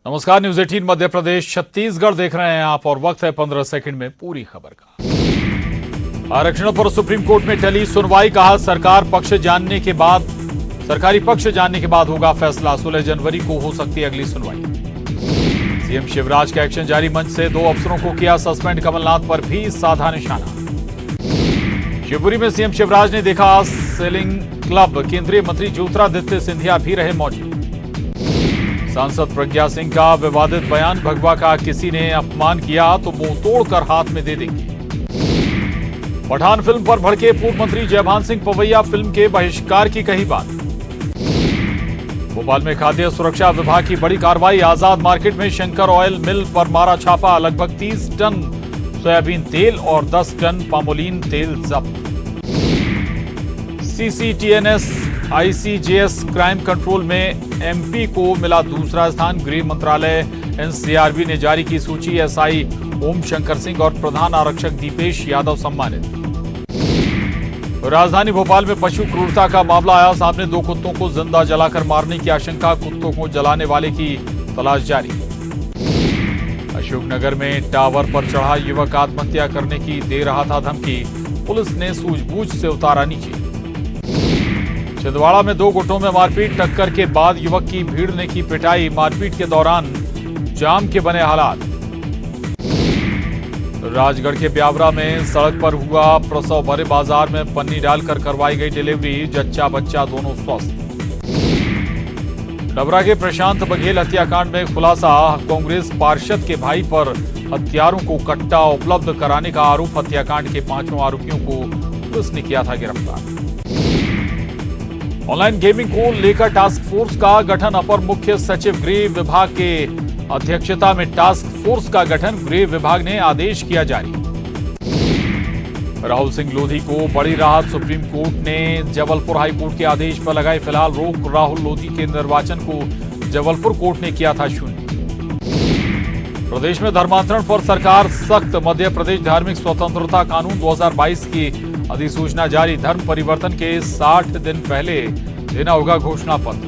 नमस्कार, न्यूज 18 मध्य प्रदेश छत्तीसगढ़ देख रहे हैं आप और वक्त है 15 सेकंड में पूरी खबर का। आरक्षण पर सुप्रीम कोर्ट में टली सुनवाई, कहा सरकारी पक्ष जानने के बाद होगा फैसला। 16 जनवरी को हो सकती है अगली सुनवाई। सीएम शिवराज का एक्शन जारी, मंच से 2 अफसरों को किया सस्पेंड, कमलनाथ पर भी साधा निशाना। शिवपुरी में सीएम शिवराज ने देखा सेलिंग क्लब, केंद्रीय मंत्री ज्योतिरादित्य सिंधिया भी रहे मौजूद। सांसद प्रज्ञा सिंह का विवादित बयान, भगवा का किसी ने अपमान किया तो मुंह तोड़कर हाथ में दे देंगे। पठान फिल्म पर भड़के पूर्व मंत्री जयभान सिंह पवैया, फिल्म के बहिष्कार की कही बात। भोपाल में खाद्य सुरक्षा विभाग की बड़ी कार्रवाई, आजाद मार्केट में शंकर ऑयल मिल पर मारा छापा, लगभग 30 टन सोयाबीन तेल और 10 टन पामोलिन तेल जब्त। सीसीटीएनएस आईसीजेएस क्राइम कंट्रोल में एमपी को मिला दूसरा स्थान, गृह मंत्रालय एनसीआरबी ने जारी की सूची, एसआई ओम शंकर सिंह और प्रधान आरक्षक दीपेश यादव सम्मानित। राजधानी भोपाल में पशु क्रूरता का मामला आया सामने, 2 कुत्तों को जिंदा जलाकर मारने की आशंका, कुत्तों को जलाने वाले की तलाश जारी। अशोकनगर में टावर पर चढ़ा युवक आत्महत्या करने की दे रहा था धमकी, पुलिस ने सूझबूझ से उतारा नीचे। छिंदवाड़ा में 2 गुटों में मारपीट, टक्कर के बाद युवक की भीड़ ने की पिटाई, मारपीट के दौरान जाम के बने हालात। राजगढ़ के ब्यावरा में सड़क पर हुआ प्रसव, भरे बाजार में पन्नी डालकर करवाई गई डिलीवरी, जच्चा बच्चा दोनों स्वस्थ। डबरा के प्रशांत बघेल हत्याकांड में खुलासा, कांग्रेस पार्षद के भाई पर हत्यारों को कट्टा उपलब्ध कराने का आरोप, हत्याकांड के 5 आरोपियों को पुलिस ने किया था गिरफ्तार। ऑनलाइन गेमिंग को लेकर टास्क फोर्स का गठन, अपर मुख्य सचिव गृह विभाग के अध्यक्षता में टास्क फोर्स का गठन, गृह विभाग ने आदेश किया जारी। राहुल सिंह लोधी को बड़ी राहत, सुप्रीम कोर्ट ने जबलपुर हाई कोर्ट के आदेश पर लगाई फिलहाल रोक, राहुल लोधी के निर्वाचन को जबलपुर कोर्ट ने किया था शून्य। प्रदेश में धर्मांतरण पर सरकार सख्त, मध्य प्रदेश धार्मिक स्वतंत्रता कानून 2022 की अधिसूचना जारी, धर्म परिवर्तन के 60 दिन पहले देना होगा घोषणा पत्र।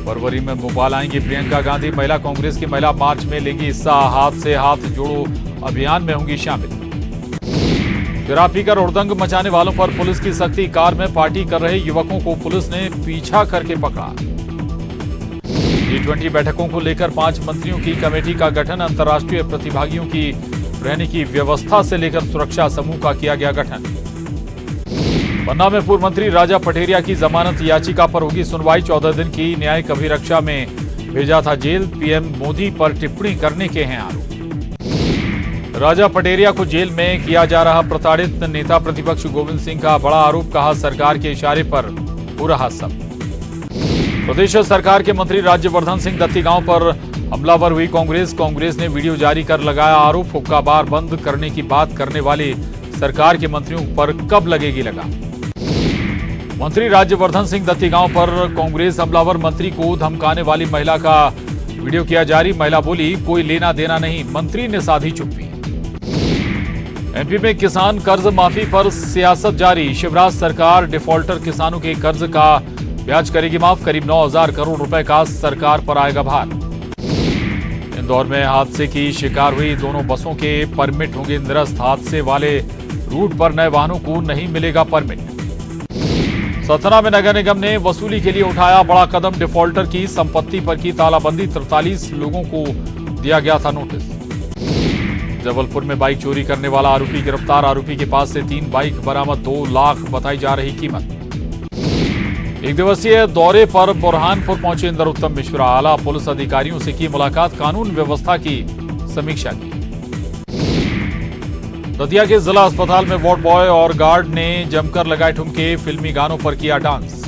फरवरी में भोपाल आएंगी प्रियंका गांधी, महिला कांग्रेस की महिला मार्च में लेंगी हिस्सा, हाथ से हाथ जोड़ो अभियान में होंगी शामिल। शराब पीकर हुड़दंग मचाने वालों पर पुलिस की सख्ती, कार में पार्टी कर रहे युवकों को पुलिस ने पीछा करके पकड़ा। G20 बैठकों को लेकर 5 मंत्रियों की कमेटी का गठन, अंतर्राष्ट्रीय प्रतिभागियों की रहने की व्यवस्था से लेकर सुरक्षा समूह का किया गया गठन। पन्ना में पूर्व मंत्री राजा पटेरिया की जमानत याचिका पर होगी सुनवाई, 14 दिन की न्यायिक अभिरक्षा में भेजा था जेल, पीएम मोदी पर टिप्पणी करने के हैं आरोप। राजा पटेरिया को जेल में किया जा रहा प्रताड़ित, नेता प्रतिपक्ष गोविंद सिंह का बड़ा आरोप, कहा सरकार के इशारे पर हो रहा सब। प्रदेश सरकार के मंत्री राज्यवर्धन सिंह दत्ती गांव पर हमलावर हुई कांग्रेस ने वीडियो जारी कर लगाया आरोप, हुक्का बार बंद करने की बात करने वाले सरकार के मंत्रियों पर कब लगेगी लगाम। मंत्री राज्यवर्धन सिंह दत्ती गांव पर कांग्रेस हमलावर मंत्री को धमकाने वाली महिला का वीडियो किया जारी, महिला बोली कोई लेना देना नहीं, मंत्री ने साधी चुप्पी। एमपी में किसान कर्ज माफी पर सियासत जारी, शिवराज सरकार डिफॉल्टर किसानों के कर्ज का ब्याज करेगी माफ, करीब 9,000 करोड़ रुपए का सरकार पर आएगा भार। इंदौर में हादसे की शिकार हुई दोनों बसों के परमिट होंगे निरस्त, हादसे वाले रूट पर नए वाहनों को नहीं मिलेगा परमिट। सतना में नगर निगम ने वसूली के लिए उठाया बड़ा कदम, डिफॉल्टर की संपत्ति पर की तालाबंदी, 43 लोगों को दिया गया था नोटिस। जबलपुर में बाइक चोरी करने वाला आरोपी गिरफ्तार, आरोपी के पास से 3 बाइक बरामद, 2 लाख बताई जा रही कीमत। 1 दिवसीय दौरे पर बुरहानपुर पहुंचे इंदरोत्तम मिश्रा, आला पुलिस अधिकारियों से की मुलाकात, कानून व्यवस्था की समीक्षा की। दतिया के जिला अस्पताल में वार्ड बॉय और गार्ड ने जमकर लगाए ठुमके, फिल्मी गानों पर किया डांस।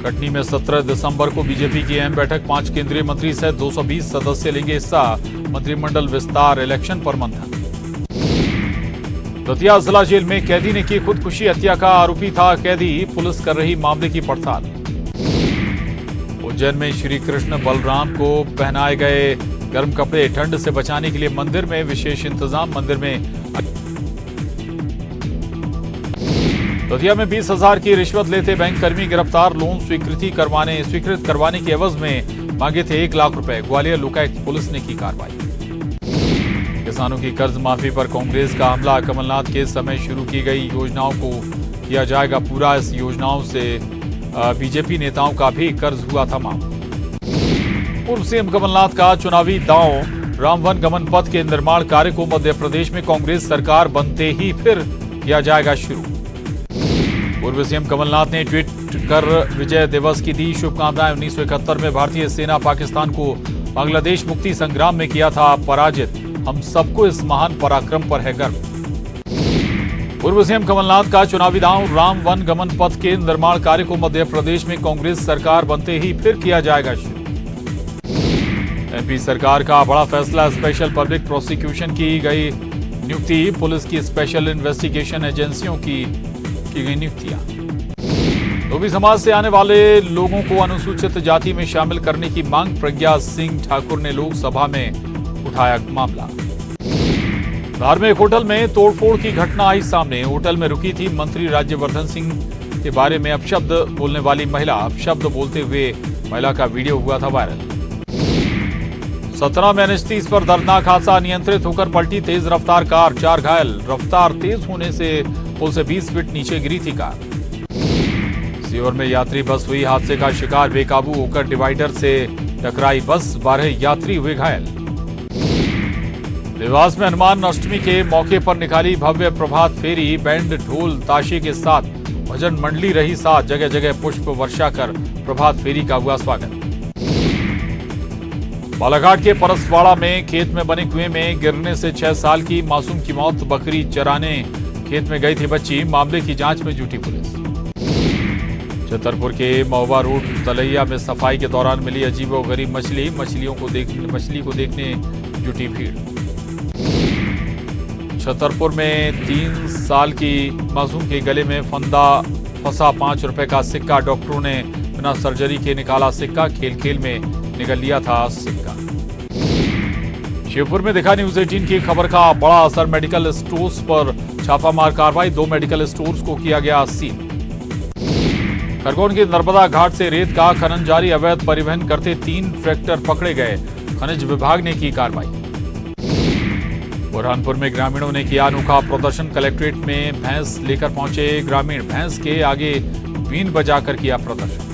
कटनी में 17 दिसंबर को बीजेपी की अहम बैठक, 5 केंद्रीय मंत्री सहित 220 सदस्य लेंगे हिस्सा, मंत्रिमंडल विस्तार, इलेक्शन पर मंथन। दतिया जिला जेल में कैदी ने की खुदकुशी, हत्या का आरोपी था कैदी, पुलिस कर रही मामले की पड़ताल। उज्जैन में श्री कृष्ण बलराम को पहनाए गए गर्म कपड़े, ठंड से बचाने के लिए मंदिर में विशेष इंतजाम, मंदिर में। दतिया में 20,000 की रिश्वत लेते बैंक कर्मी गिरफ्तार, लोन स्वीकृत करवाने के एवज में मांगे थे 1 लाख रुपए। ग्वालियर लोकायुक्त पुलिस ने की कार्रवाई। किसानों की कर्ज माफी पर कांग्रेस का हमला। कमलनाथ के समय शुरू की गई योजनाओं को किया जाएगा पूरा। इस योजनाओं से बीजेपी नेताओं का भी कर्ज हुआ था माफ। पूर्व सीएम कमलनाथ का चुनावी दांव। राम वन गमन पथ के निर्माण कार्य को मध्य प्रदेश में कांग्रेस सरकार बनते ही फिर किया जाएगा शुरू। पूर्व सीएम कमलनाथ ने ट्वीट कर विजय दिवस की दी शुभकामनाएं। 1971 में भारतीय सेना पाकिस्तान को बांग्लादेश मुक्ति संग्राम में किया था पराजित। हम सबको इस महान पराक्रम पर है गर्व। पूर्व सीएम कमलनाथ का चुनावी दांव। राम वन गमन पथ के निर्माण कार्य को मध्य प्रदेश में कांग्रेस सरकार बनते ही फिर किया जाएगा शुरू। एमपी सरकार का बड़ा फैसला। स्पेशल पब्लिक प्रोसिक्यूशन की गई नियुक्ति। पुलिस की स्पेशल इन्वेस्टिगेशन एजेंसियों की गई नियुक्तियां। धोबी समाज से आने वाले लोगों को अनुसूचित जाति में शामिल करने की मांग। प्रज्ञा सिंह ठाकुर ने लोकसभा में उठाया मामला। धार्मिक होटल में तोड़फोड़ की घटना आई सामने। होटल में रुकी थी मंत्री राज्यवर्धन सिंह के बारे में अपशब्द बोलने वाली महिला। अपशब्द बोलते हुए महिला का वीडियो हुआ था वायरल। सतना में NH-30 पर दर्दनाक हादसा। नियंत्रित होकर पलटी तेज रफ्तार कार। 4 घायल। रफ्तार तेज होने से पुल से 20 फीट नीचे गिरी थी कार। सीहोर में यात्री बस हुई हादसे का शिकार। बेकाबू होकर डिवाइडर से टकराई बस। 12 यात्री हुए घायल। देवास में हनुमान अष्टमी के मौके पर निकाली भव्य प्रभात फेरी। बैंड ढोल ताशे के साथ भजन मंडली रही साथ। जगह जगह पुष्प वर्षा कर प्रभात फेरी का हुआ स्वागत। बालाघाट के परसवाड़ा में खेत में बने कुएं में गिरने से 6 साल की मासूम की मौत। बकरी चराने खेत में गई थी बच्ची। मामले की जांच में जुटी पुलिस। छतरपुर के महुआ रोड तलैया में सफाई के दौरान मिली अजीबोगरीब मछली। मछली को देखने जुटी भीड़। छतरपुर में 3 साल की मासूम के गले में फंदा फंसा 5 रुपए का सिक्का। डॉक्टरों ने बिना सर्जरी के निकाला सिक्का। खेल खेल में निकल लिया था सिक्का। शिवपुर में दिखा न्यूज 18 की खबर का बड़ा असर। मेडिकल स्टोर्स पर छापामार कार्रवाई। 2 मेडिकल स्टोर्स को किया गया सील। खरगोन के नर्मदा घाट से रेत का खनन जारी। अवैध परिवहन करते 3 ट्रैक्टर पकड़े गए। खनिज विभाग ने की कार्रवाई। बुरहानपुर में ग्रामीणों ने किया अनोखा प्रदर्शन। कलेक्ट्रेट में भैंस लेकर पहुंचे ग्रामीण। भैंस के आगे बीन बजाकर किया प्रदर्शन।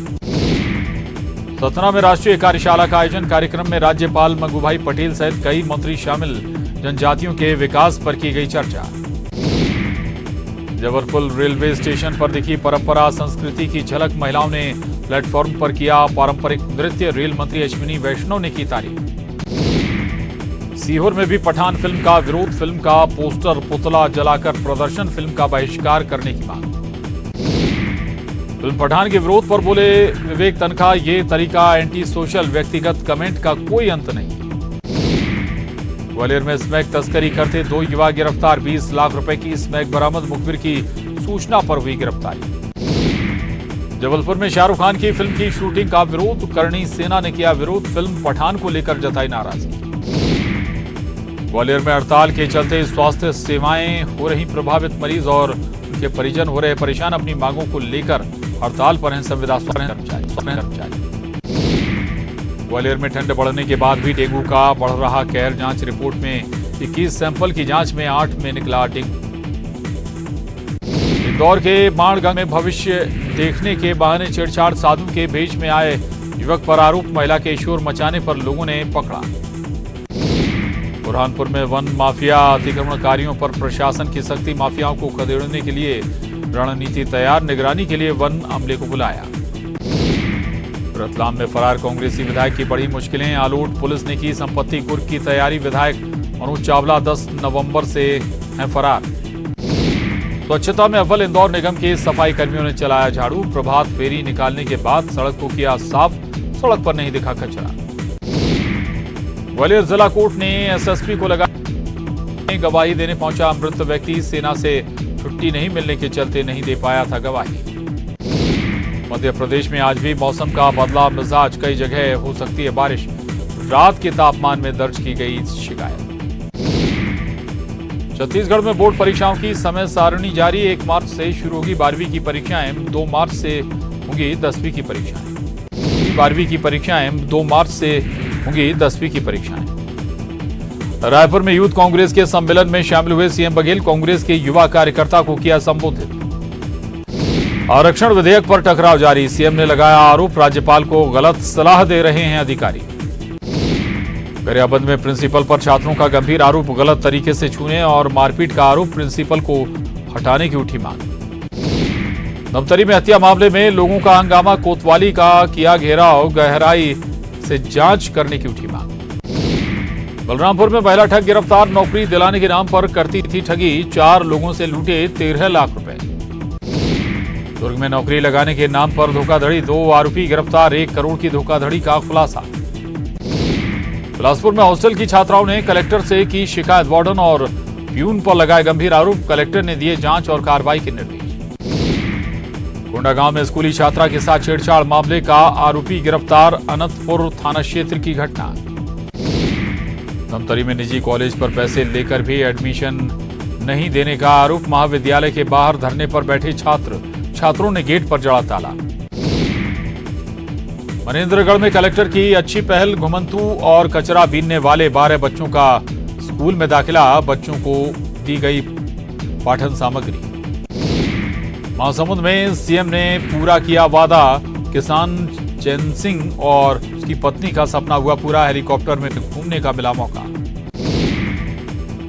सतना में राष्ट्रीय कार्यशाला का आयोजन। कार्यक्रम में राज्यपाल मंगूभाई पटेल सहित कई मंत्री शामिल। जनजातियों के विकास पर की गई चर्चा। जबलपुर रेलवे स्टेशन पर दिखी परंपरा संस्कृति की झलक। महिलाओं ने प्लेटफॉर्म पर किया पारंपरिक नृत्य। रेल मंत्री अश्विनी वैष्णव ने की तारीफ। सीहोर में भी पठान फिल्म का विरोध। फिल्म का पोस्टर पुतला जलाकर प्रदर्शन। फिल्म का बहिष्कार करने की मांग। फिल्म पठान के विरोध पर बोले विवेक तनखा, ये तरीका एंटी सोशल। व्यक्तिगत कमेंट का कोई अंत नहीं। ग्वालियर में स्मैक तस्करी करते 2 युवा गिरफ्तार। 20 लाख रुपए की स्मैक बरामद। मुखबिर की सूचना पर हुई गिरफ्तारी। जबलपुर में शाहरुख खान की फिल्म की शूटिंग का विरोध। करणी सेना ने किया विरोध। फिल्म पठान को लेकर जताई नाराजगी। ग्वालियर में हड़ताल के चलते स्वास्थ्य सेवाएं हो रही प्रभावित। मरीज और उनके परिजन हो रहे परेशान। अपनी मांगों को लेकर हड़ताल पर हैं संविदा कर्मचारी। ग्वालियर में ठंड बढ़ने के बाद भी डेंगू का बढ़ रहा कहर। जांच रिपोर्ट में 21 सैंपल की जांच में 8 में निकला डेंगू। इंदौर के माणगंज में भविष्य देखने के बहाने छेड़छाड़। साधु के भेष में आए युवक पर आरोप। महिला के शोर मचाने पर लोगों ने पकड़ा। बुरहानपुर में वन माफिया अतिक्रमणकारियों पर प्रशासन की सख्ती। माफियाओं को खदेड़ने के लिए रणनीति तैयार। निगरानी के लिए वन अमले को बुलाया। रतलाम में फरार कांग्रेसी विधायक की बड़ी मुश्किलें। आलोट पुलिस ने की संपत्ति कुर्क की तैयारी। विधायक मनोज चावला 10 नवंबर से हैं फरार। स्वच्छता में अव्वल इंदौर निगम के सफाई कर्मियों ने चलाया झाड़ू। प्रभात फेरी निकालने के बाद सड़क को किया साफ। सड़क पर नहीं दिखा कचरा। ग्वालियर जिला कोर्ट ने एसएसपी को लगा गवाही देने पहुंचा मृत व्यक्ति। सेना से छुट्टी नहीं मिलने के चलते नहीं दे पाया था गवाही। मध्य प्रदेश में आज भी मौसम का बदला मिजाज। कई जगह हो सकती है बारिश। रात के तापमान में दर्ज की गई शिकायत। छत्तीसगढ़ में बोर्ड परीक्षाओं की समय सारणी जारी। 1 मार्च से शुरू होगी 12वीं की परीक्षाएं। 2 मार्च से होंगी 10वीं की परीक्षाएं। 12वीं की परीक्षाएं, 2 मार्च से होंगी 10वीं की परीक्षाएं। रायपुर में यूथ कांग्रेस के सम्मेलन में शामिल हुए सीएम बघेल, कांग्रेस के युवा कार्यकर्ता को किया संबोधित। आरक्षण विधेयक पर टकराव जारी, सीएम ने लगाया आरोप, राज्यपाल को गलत सलाह दे रहे हैं अधिकारी। गरियाबंद में प्रिंसिपल पर छात्रों का गंभीर आरोप, गलत तरीके से छूने और मारपीट का आरोप, प्रिंसिपल को हटाने की उठी मांग। धमतरी में हत्या मामले में लोगों का हंगामा, कोतवाली का किया घेराव, गहराई से जांच करने की उठी मांग। बलरामपुर में महिला ठग गिरफ्तार, नौकरी दिलाने के नाम पर करती थी ठगी, 4 लोगों से लूटे 13 लाख रुपए। दुर्ग में नौकरी लगाने के नाम पर धोखाधड़ी, 2 आरोपी गिरफ्तार, 1 करोड़ की धोखाधड़ी का खुलासा। बिलासपुर में हॉस्टल की छात्राओं ने कलेक्टर से की शिकायत, वार्डन और प्यून पर लगाए गंभीर आरोप, कलेक्टर ने दिए जांच और कार्रवाई के निर्देश। कोंडागांव में स्कूली छात्रा के साथ छेड़छाड़ मामले का आरोपी गिरफ्तार, अनंतपुर थाना क्षेत्र की घटना। धमतरी में निजी कॉलेज पर पैसे लेकर भी एडमिशन नहीं देने का आरोप, महाविद्यालय के बाहर धरने पर बैठे छात्रों ने गेट पर जड़ा ताला। मनेंद्रगढ़ में कलेक्टर की अच्छी पहल, घुमंतू और कचरा बीनने वाले 12 बच्चों का स्कूल में दाखिला, बच्चों को दी गई पाठन सामग्री। महासमुंद में सीएम ने पूरा किया वादा, किसान चैन सिंह और उसकी पत्नी का सपना हुआ पूरा, हेलीकॉप्टर में घूमने का मिला मौका।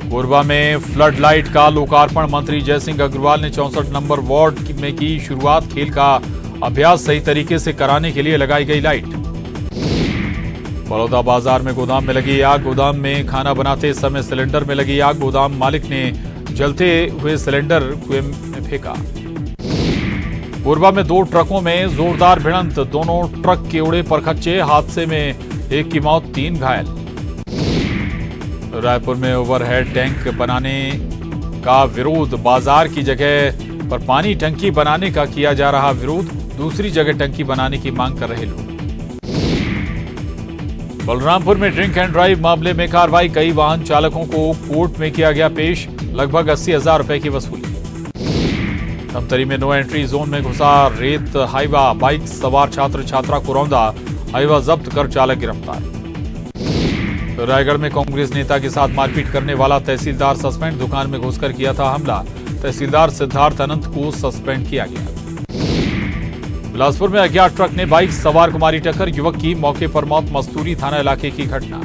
कोरबा में फ्लड लाइट का लोकार्पण, मंत्री जयसिंह अग्रवाल ने 64 नंबर वार्ड में की शुरुआत, खेल का अभ्यास सही तरीके से कराने के लिए लगाई गई लाइट। बड़ौदा बाजार में गोदाम में लगी आग, गोदाम में खाना बनाते समय सिलेंडर में लगी आग, गोदाम मालिक ने जलते हुए सिलेंडर कुएं में फेंका। कोरबा में 2 ट्रकों में जोरदार भिड़ंत, दोनों ट्रक के उड़े परखच्चे, हादसे में 1 की मौत, 3 घायल। रायपुर में ओवरहेड टैंक बनाने का विरोध, बाजार की जगह पर पानी टंकी बनाने का किया जा रहा विरोध, दूसरी जगह टंकी बनाने की मांग कर रहे लोग। बलरामपुर में ड्रिंक एंड ड्राइव मामले में कार्रवाई, कई वाहन चालकों को कोर्ट में किया गया पेश, लगभग 80,000 रुपए की वसूली। धमतरी में नो एंट्री जोन में घुसा रेत हाईवा, बाइक सवार छात्र छात्रा को रौंदा, हाईवा जब्त कर चालक गिरफ्तार। रायगढ़ में कांग्रेस नेता के साथ मारपीट करने वाला तहसीलदार सस्पेंड, दुकान में घुसकर किया था हमला, तहसीलदार सिद्धार्थ अनंत को सस्पेंड किया गया। बिलासपुर में अज्ञात ट्रक ने बाइक सवार को मारी टक्कर, युवक की मौके पर मौत, मस्तूरी थाना इलाके की घटना।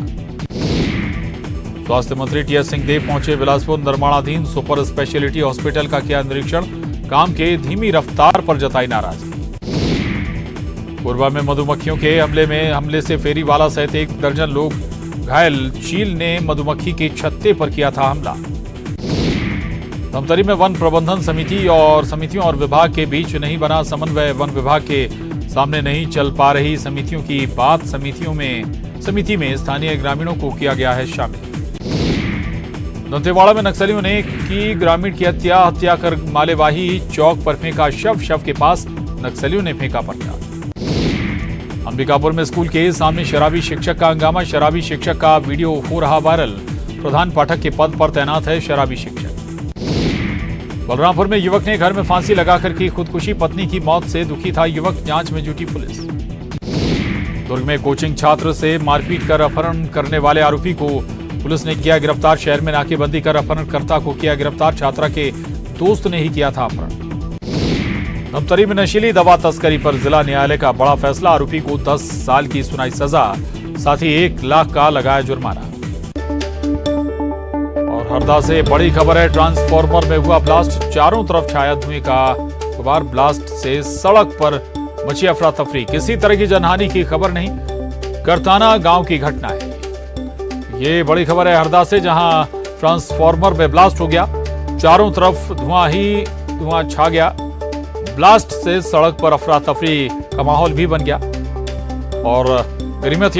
स्वास्थ्य मंत्री टीएस सिंहदेव पहुंचे बिलासपुर, निर्माणाधीन सुपर स्पेशलिटी हॉस्पिटल का किया निरीक्षण, काम के धीमी रफ्तार पर जताई नाराजगी। कोरबा में मधुमक्खियों के हमले से फेरीवाला सहित 1 दर्जन लोग घायल, चील ने मधुमक्खी के छत्ते पर किया था हमला। धमतरी में वन प्रबंधन समितियों और विभाग के बीच नहीं बना समन्वय, वन विभाग के सामने नहीं चल पा रही समितियों की बात, समिति में स्थानीय ग्रामीणों को किया गया है शामिल। दंतेवाड़ा में नक्सलियों ने की ग्रामीण की हत्या कर मालेवाही चौक पर फेंका शव के पास नक्सलियों ने फेंका पर्चा। अंबिकापुर में स्कूल के सामने शराबी शिक्षक का हंगामा, शराबी शिक्षक का वीडियो हो रहा वायरल, प्रधान पाठक के पद पर तैनात है शराबी शिक्षक। बलरामपुर में युवक ने घर में फांसी लगाकर की खुदकुशी, पत्नी की मौत से दुखी था युवक, जांच में जुटी पुलिस। दुर्ग में कोचिंग छात्र से मारपीट कर अपहरण करने वाले आरोपी को पुलिस ने किया गिरफ्तार, शहर में नाकेबंदी कर अपहरणकर्ता को किया गिरफ्तार, छात्रा के दोस्त ने ही किया था अपहरण। धमतरी में नशीली दवा तस्करी पर जिला न्यायालय का बड़ा फैसला, आरोपी को 10 साल की सुनाई सजा, साथ ही 1 लाख का लगाया जुर्माना। और हरदा से बड़ी खबर है, ट्रांसफार्मर में हुआ ब्लास्ट, चारों तरफ छाया धुएं का गुबार, ब्लास्ट से सड़क पर मची अफरा तफरी, किसी तरह की जनहानि की खबर नहीं, करताना गांव की घटना है। ये बड़ी खबर है हरदा से, जहां ट्रांसफार्मर में ब्लास्ट हो गया, चारों तरफ धुआं छा गया, ब्लास्ट से सड़क पर अफरा तफरी का माहौल भी बन गया और गनीमत